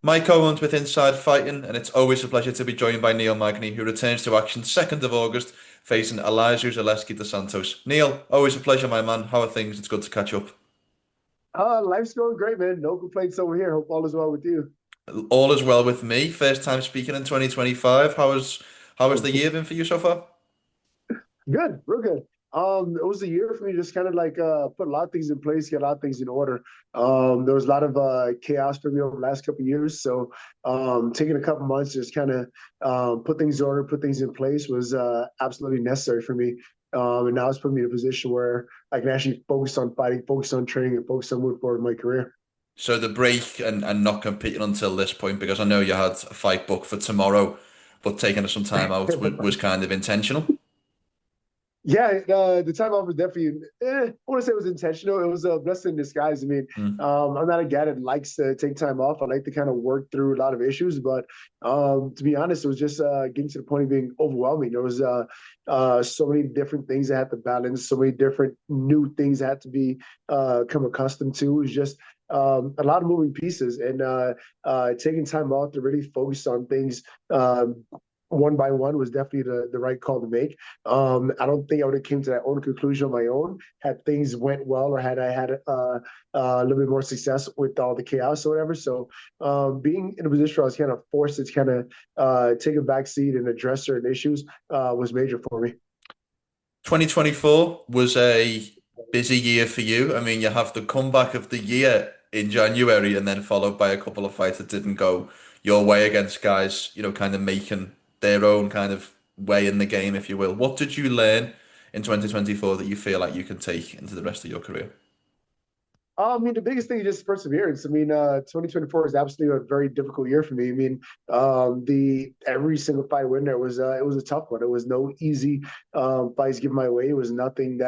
Mike Owens with Inside Fighting, and it's always a pleasure to be joined by Neil Magny, who returns to action 2nd of August, facing Elizeu Zaleski de Santos. Neil, always a pleasure, my man. How are things? It's good to catch up. Life's going great, man. No complaints over here. Hope all is well with you. All is well with me. First time speaking in 2025. How has the year been for you so far? Good, real good. It was a year for me just kind of like put a lot of things in place, get a lot of things in order. There was a lot of chaos for me over the last couple of years. So taking a couple months just kind of put things in order, put things in place was absolutely necessary for me. And now it's put me in a position where I can actually focus on fighting, focus on training, and focus on moving forward in my career. So the break and not competing until this point, because I know you had a fight booked for tomorrow, but taking some time out was kind of intentional. Yeah, the time off was definitely, I want to say it was intentional. It was a blessing in disguise. I mean, Mm. I'm not a guy that likes to take time off. I like to kind of work through a lot of issues, but to be honest, it was just getting to the point of being overwhelming. There was so many different things I had to balance, so many different new things I had to be come accustomed to. It was just a lot of moving pieces, and taking time off to really focus on things one by one was definitely the right call to make. I don't think I would have came to that own conclusion on my own had things went well or had I had a little bit more success with all the chaos or whatever. So being in a position where I was kind of forced to kind of take a back seat and address certain issues was major for me. 2024 was a busy year for you. I mean, you have the comeback of the year in January and then followed by a couple of fights that didn't go your way against guys, kind of making their own kind of way in the game, if you will. What did you learn in 2024 that you feel like you can take into the rest of your career? I mean, the biggest thing is just perseverance. I mean, 2024 is absolutely a very difficult year for me. I mean, the every single fight win there was it was a tough one. It was no easy fights given my way. It was nothing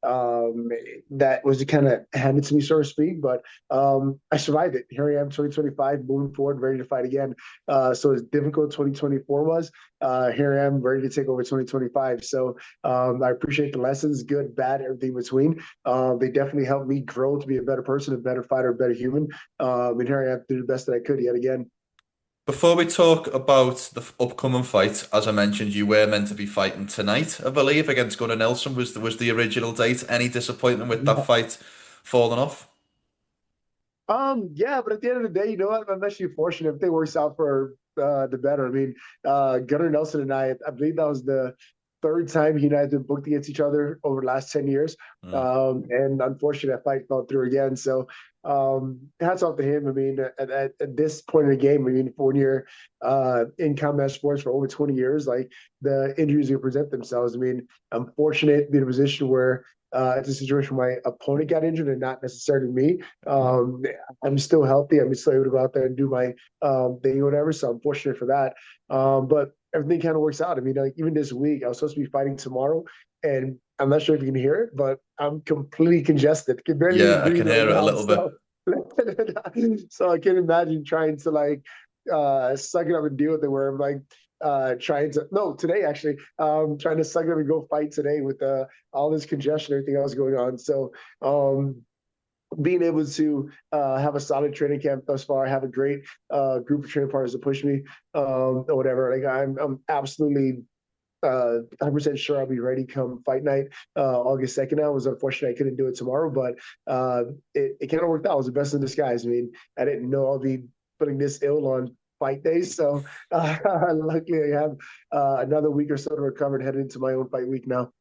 um, that was kind of handed to me, so to speak. But I survived it. Here I am, 2025, moving forward, ready to fight again. So as difficult 2024 was, here I am, ready to take over 2025. So I appreciate the lessons, good, bad, everything between. They definitely helped me grow to be a better person, a better fighter, a better human. And here I am to do the best that I could yet again. Before we talk about the upcoming fight, as I mentioned, you were meant to be fighting tonight, I believe, against Gunnar Nelson was the original date. Any disappointment with that fight falling off? Yeah, but at the end of the day, you know what? I'm actually fortunate if it works out for the better. I mean, Gunnar Nelson and I believe that was the third time he and I had been booked against each other over the last 10 years. Mm. And unfortunately, that fight fell through again. So hats off to him. I mean, at this point in the game, I mean, when you're in combat sports for over 20 years, like the injuries will present themselves. I mean, I'm fortunate to be in a position where it's a situation where my opponent got injured and not necessarily me. Mm. I'm still healthy. I'm still able to go out there and do my thing or whatever. So I'm fortunate for that. But everything kind of works out. I mean, like even this week, I was supposed to be fighting tomorrow, and I'm not sure if you can hear it, but I'm completely congested. Can barely even Yeah, I can breathe right hear it a now. little bit. So, so I can imagine trying to like suck it up and deal with it. Where I'm like trying to no today actually trying to suck it up and go fight today with all this congestion, everything else going on. So being able to have a solid training camp thus far, have a great group of training partners to push me, or whatever. Like I'm absolutely 100% sure I'll be ready come fight night, August 2nd. Now it was unfortunate I couldn't do it tomorrow, but it kind of worked out. It was the best in disguise. I mean, I didn't know I'll be putting this ill on fight days, so luckily I have another week or so to recover and head into my own fight week now.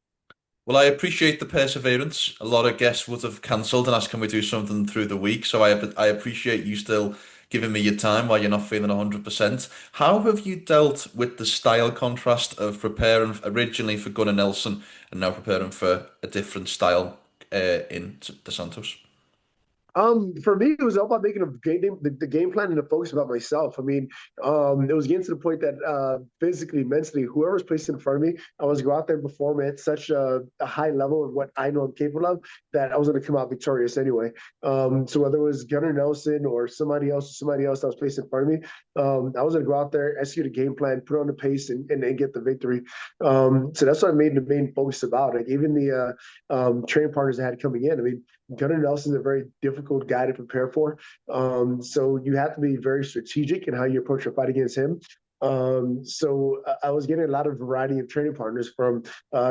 Well, I appreciate the perseverance. A lot of guests would have cancelled and asked, can we do something through the week? So I appreciate you still giving me your time while you're not feeling 100%. How have you dealt with the style contrast of preparing originally for Gunnar Nelson and now preparing for a different style in the Santos? For me, it was all about making the game plan and the focus about myself. I mean, it was getting to the point that physically, mentally, whoever's placed in front of me, I was go out there and perform at such a high level of what I know I'm capable of that I was going to come out victorious anyway. So whether it was Gunnar Nelson or somebody else that was placed in front of me, I was going to go out there, execute a game plan, put on the pace, and get the victory. So that's what I made the main focus about. Like even the training partners I had coming in. I mean, Gunnar Nelson is a very difficult guy to prepare for. So you have to be very strategic in how you approach a fight against him. So I was getting a lot of variety of training partners from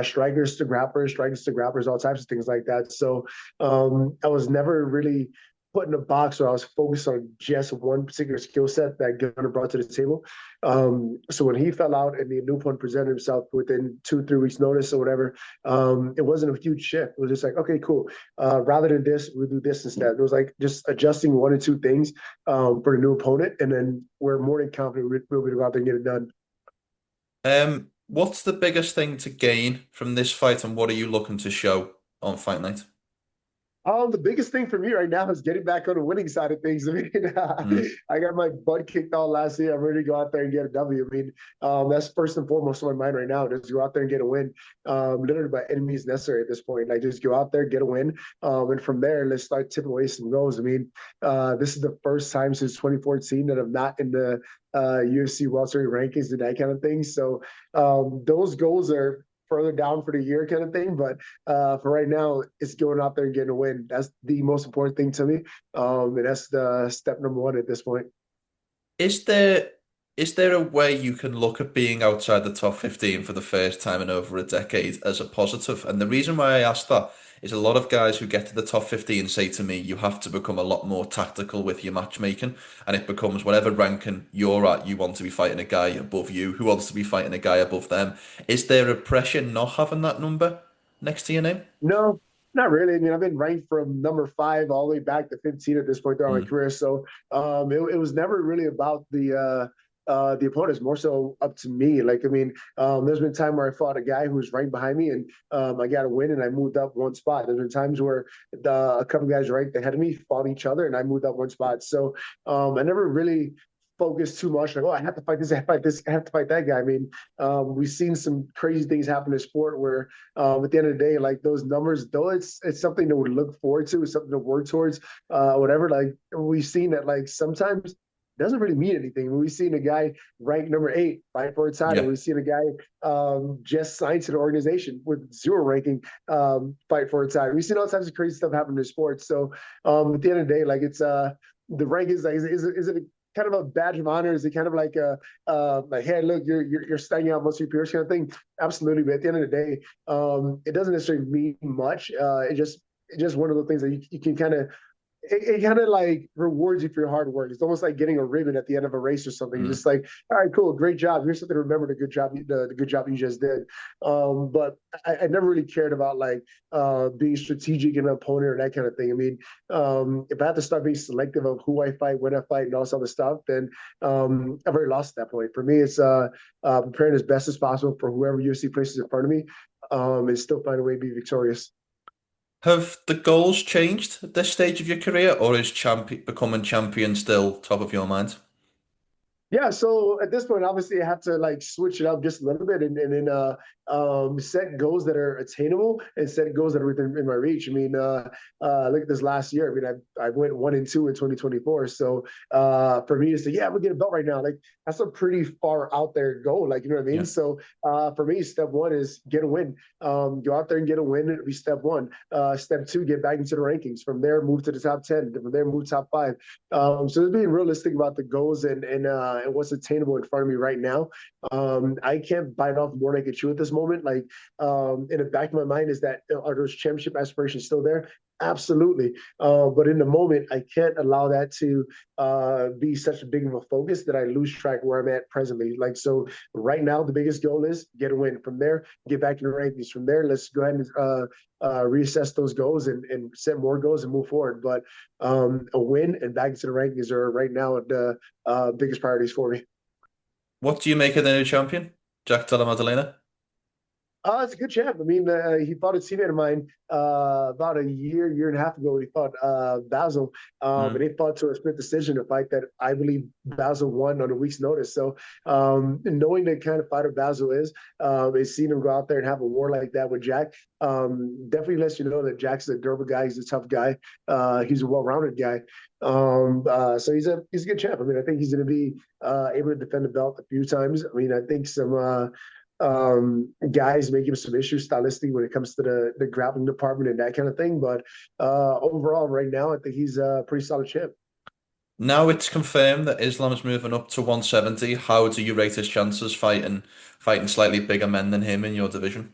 strikers to grapplers, all types of things like that. So I was never really put in a box where I was focused on just one particular skill set that Gunnar brought to the table. So when he fell out and the new opponent presented himself within 2, 3 weeks notice or whatever, it wasn't a huge shift. It was just like, okay, cool. Rather than this, we'll do this instead. It was like just adjusting 1 or 2 things for the new opponent, and then we're more than confident we'll be able to go out there and get it done. What's the biggest thing to gain from this fight, and what are you looking to show on fight night? The biggest thing for me right now is getting back on the winning side of things. I mean, Mm, I got my butt kicked all last year. I'm ready to go out there and get a W. I mean, that's first and foremost on my mind right now. Just go out there and get a win. Literally by any means necessary at this point. Like just go out there, get a win, and from there let's start tipping away some goals. I mean, this is the first time since 2014 that I'm not in the UFC welterweight rankings and that kind of thing. So those goals are further down for the year kind of thing. But for right now, it's going out there and getting a win. That's the most important thing to me. And that's the step number one at this point. Is there is there a way you can look at being outside the top 15 for the first time in over a decade as a positive? And the reason why I ask that is a lot of guys who get to the top 15 say to me, you have to become a lot more tactical with your matchmaking, and it becomes whatever ranking you're at, you want to be fighting a guy above you who wants to be fighting a guy above them. Is there a pressure not having that number next to your name? No, not really. I mean, I've been ranked from number 5 all the way back to 15 at this point throughout my Mm, career. So it was never really about the opponents, more so up to me. Like, I mean, there's been time where I fought a guy who was right behind me, and I got a win, and I moved up one spot. There's been times where a couple guys right ahead of me fought each other, and I moved up one spot. So I never really focused too much like, oh, I have to fight this, I have to fight this, I have to fight that guy. I mean, we've seen some crazy things happen in sport where at the end of the day, like those numbers, though it's something to look forward to, it's something to work towards, whatever. Like we've seen that like sometimes it doesn't really mean anything. We've seen a guy ranked number 8 fight for a title. yeah. We've seen a guy just signed to the organization with 0 ranking fight for a title. We've seen all types of crazy stuff happen in sports. So at the end of the day, like it's the rank is like is it kind of a badge of honor? Is it kind of like hey, look, you're standing out most of your peers kind of thing? Absolutely. But at the end of the day, it doesn't necessarily mean much. It's just one of the things that you can kind of it kind of like rewards you for your hard work. It's almost like getting a ribbon at the end of a race or something. Mm. Just like, all right, cool, great job. Here's something to remember the good job you just did. But I never really cared about like being strategic in an opponent or that kind of thing. I mean, if I have to start being selective of who I fight, when I fight, and all this other stuff, then I've already lost at that point. For me, it's preparing as best as possible for whoever UFC places in front of me, and still find a way to be victorious. Have the goals changed at this stage of your career, or is becoming champion still top of your mind? Yeah, so at this point, obviously, I have to like switch it up just a little bit and then set goals that are attainable and set goals that are within in my reach. I mean, look at this last year. I mean, I went 1-2 in 2024. So for me to say, yeah, I'm gonna get a belt right now, like that's a pretty far out there goal. Like, you know what I mean? Yeah. So for me, step one is get a win. Go out there and get a win. It'll be step one. Step two, get back into the rankings. From there, move to the top 10. From there, move top 5. So just being realistic about the goals and what's attainable in front of me right now. I can't bite off more than I can chew at this moment. Like in the back of my mind is that are those championship aspirations still there? Absolutely. But in the moment, I can't allow that to be such a big of a focus that I lose track where I'm at presently. Like, so right now, the biggest goal is get a win. From there, get back in the rankings. From there, let's go ahead and reassess those goals and set more goals and move forward. But a win and back into the rankings are right now the biggest priorities for me. What do you make of the new champion, Jack Della Maddalena? It's a good champ. I mean, he fought a teammate of mine about a year and a half ago. He fought Basil, and Mm. they fought to a split decision, a fight that I believe Basil won on a week's notice. So, knowing the kind of fighter Basil is, and seeing him go out there and have a war like that with Jack, definitely lets you know that Jack's a durable guy. He's a tough guy. He's a well-rounded guy. So he's a good champ. I mean, I think he's going to be able to defend the belt a few times. I mean, I think some. guys may give him some issues stylistically when it comes to the grappling department and that kind of thing. But overall, right now, I think he's a pretty solid champ. Now it's confirmed that Islam's moving up to 170. How do you rate his chances fighting slightly bigger men than him in your division?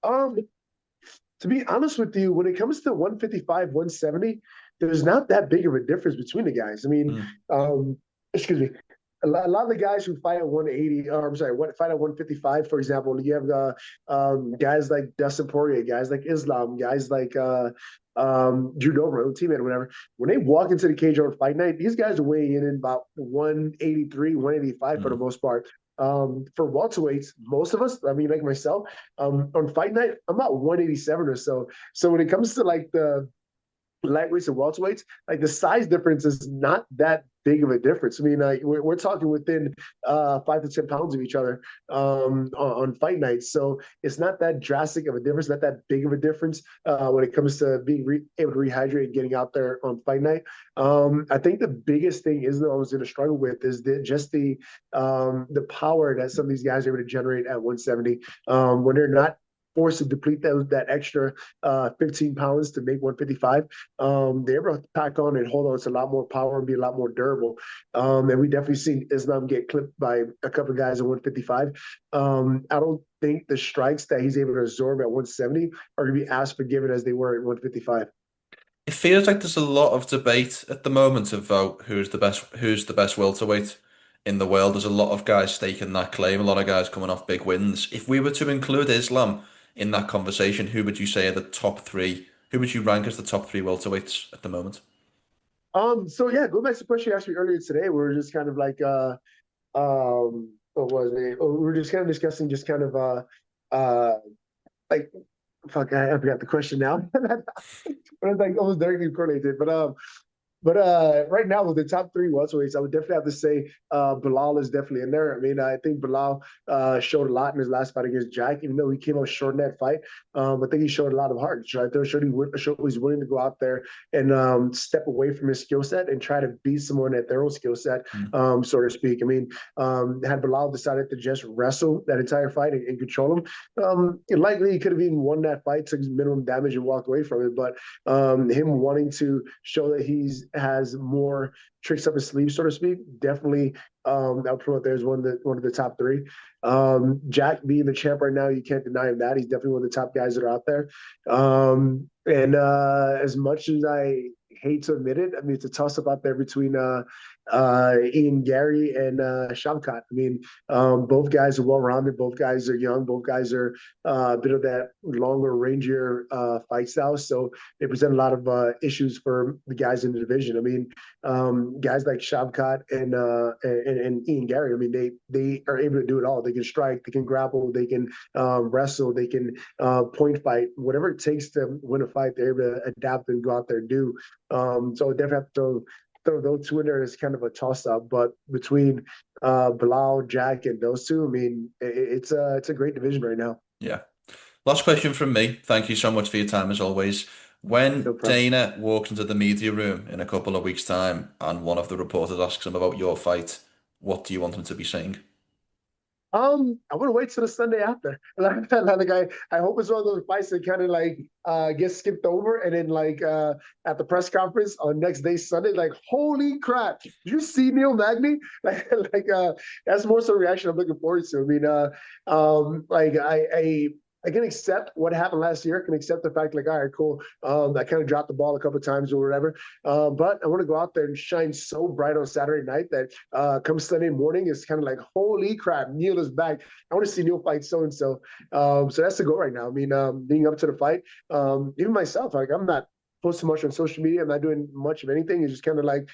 Um, to be honest with you, when it comes to 155, 170, there's not that big of a difference between the guys. I mean, Mm, excuse me. A lot of the guys who fight at 180, or I'm sorry, what fight at 155, for example, you have guys like Dustin Poirier, guys like Islam, guys like Drew Dober, teammate or whatever. When they walk into the cage on fight night, these guys are weighing in about 183, 185 for the mm. most part. For welterweights, most of us, I mean, like myself, on fight night, I'm about 187 or so. So when it comes to like the lightweights and welterweights, like the size difference is not that big of a difference. I mean, we're talking within 5 to 10 pounds of each other on fight nights, so it's not that drastic of a difference, not that big of a difference when it comes to being able to rehydrate and getting out there on fight night. I think the biggest thing Islam was going to struggle with is just the power that some of these guys are able to generate at 170 when they're not forced to deplete that extra 15 pounds to make 155. They're able to pack on and hold on to a lot more power and be a lot more durable. And we definitely seen Islam get clipped by a couple of guys at 155. I don't think the strikes that he's able to absorb at 170 are going to be as forgiving as they were at 155. It feels like there's a lot of debate at the moment about who's the best welterweight in the world. There's a lot of guys staking that claim, a lot of guys coming off big wins. If we were to include Islam in that conversation, who would you say are the top three? Who would you rank as the top three welterweights at the moment? So yeah, go back to the question you asked me earlier today. We were just kind of like what was it? We were just kind of discussing just kind of like fuck, I forgot the question now. But it's like almost directly correlated. But right now with the top three welterweights, I would definitely have to say Bilal is definitely in there. I mean, I think Bilal showed a lot in his last fight against Jack, even though he came out short in that fight. I think he showed a lot of heart. Right there, showed he's willing to go out there and step away from his skill set and try to beat someone at their own skill set, Mm. so to speak. I mean, had Bilal decided to just wrestle that entire fight and control him, likely he could have even won that fight, took minimum damage and walked away from it. But him wanting to show that he's has more tricks up his sleeve, so to speak. Definitely, I'll promote there as one of the top three. Jack being the champ right now, you can't deny him that. He's definitely one of the top guys that are out there. And as much as I hate to admit it, I mean it's a toss up out there between Ian Gary and Shavkat. I mean, both guys are well rounded. Both guys are young. Both guys are a bit of that longer, rangier fight style. So they present a lot of issues for the guys in the division. I mean, guys like Shavkat and Ian Gary. I mean, they are able to do it all. They can strike. They can grapple. They can wrestle. They can point fight. Whatever it takes to win a fight, they're able to adapt and go out there and do. So definitely have to throw those two in there as kind of a toss up. But between Bilal, Jack, and those two, I mean, it's a great division right now. Yeah. Last question from me. Thank you so much for your time as always. No When problem. Dana walks into the media room in a couple of weeks' time and one of the reporters asks him about your fight, what do you want him to be saying? I want to wait till the Sunday after. Like I hope it's one of those fights that kind of like gets skipped over, and then like at the press conference on next day Sunday, like holy crap, did you see Neil Magny? Like that's more so a reaction I'm looking forward to. I mean, like I can accept what happened last year. I can accept the fact, like, all right, cool. I kind of dropped the ball a couple of times or whatever. But I want to go out there and shine so bright on Saturday night that come Sunday morning, it's kind of like, holy crap, Neil is back. I want to see Neil fight so and so. So that's the goal right now. I mean, being up to the fight, even myself, like, I'm not posting much on social media. I'm not doing much of anything. It's just kind of like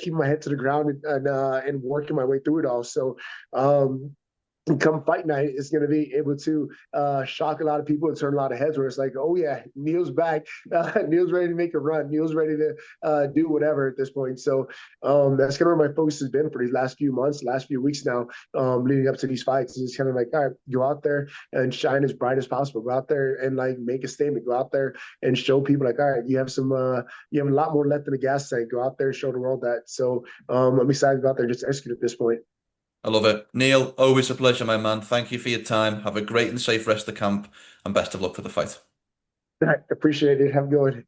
keeping my head to the ground and working my way through it all. So, come fight night is going to be able to shock a lot of people and turn a lot of heads where it's like, oh yeah, Neil's back. Neil's ready to make a run. Neil's ready to do whatever at this point. So that's kind of where my focus has been for these last few months, last few weeks now, leading up to these fights. It's kind of like, all right, go out there and shine as bright as possible. Go out there and like make a statement. Go out there and show people like, all right, you have you have a lot more left in the gas tank. Go out there and show the world that. So I'm excited to go out there and just execute at this point. I love it. Neil, always a pleasure, my man. Thank you for your time. Have a great and safe rest of camp, and best of luck for the fight. I appreciate it. Have a good one.